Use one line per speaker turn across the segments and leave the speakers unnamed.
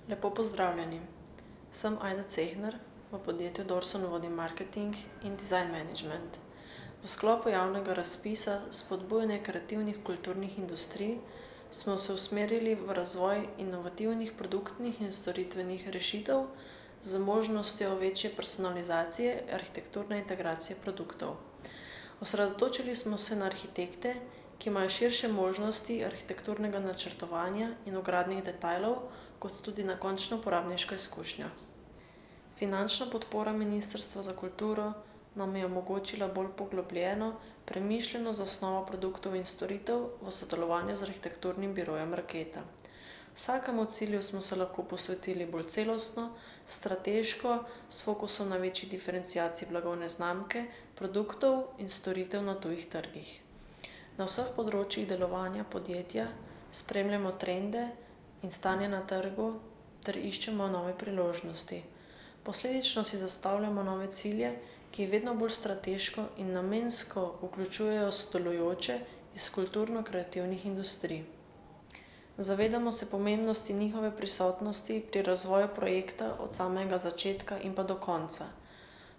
Lepo pozdravljeni. Sem Ajda Cehner, v podjetju Dorson vodim marketing in design management. V sklopu javnega razpisa spodbujanja kreativnih kulturnih industrij smo se usmerili v razvoj inovativnih produktnih in storitvenih rešitev z možnostjo večje personalizacije, arhitekturne integracije produktov. Osredotočili smo se na arhitekte, ki imajo širše možnosti arhitekturnega načrtovanja in vgradnih detajlov, kot tudi na končno uporabniško izkušnjo. Finančna podpora Ministrstva za kulturo nam je omogočila bolj poglobljeno, premišljeno zasnovo produktov in storitev v sodelovanju z arhitekturnim birojem Raketa. Vsakemu cilju smo se lahko posvetili bolj celostno, strateško, s fokusom na večji diferenciaciji blagovne znamke, produktov in storitev na tujih trgih. Na vseh področjih delovanja podjetja spremljamo trende in stanje na trgu ter iščemo nove priložnosti. Posledično si zastavljamo nove cilje, ki vedno bolj strateško in namensko vključujejo sodelujoče iz kulturno-kreativnih industrij. Zavedamo se pomembnosti njihove prisotnosti pri razvoju projekta od samega začetka in pa do konca.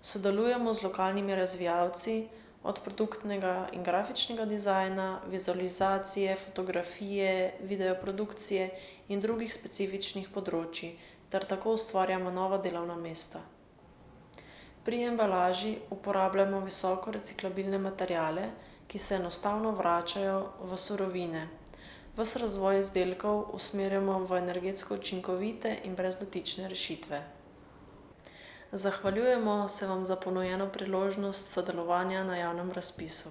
Sodelujemo z lokalnimi razvijalci, od produktnega in grafičnega dizajna, vizualizacije, fotografije, videoprodukcije in drugih specifičnih področij, ter tako ustvarjamo nova delovna mesta. Pri embalaži uporabljamo visoko reciklabilne materiale, ki se enostavno vračajo v surovine. Ves razvoj izdelkov usmerjamo v energetsko učinkovite in brezdotične rešitve. Zahvaljujemo se vam za ponujeno priložnost sodelovanja na javnem razpisu.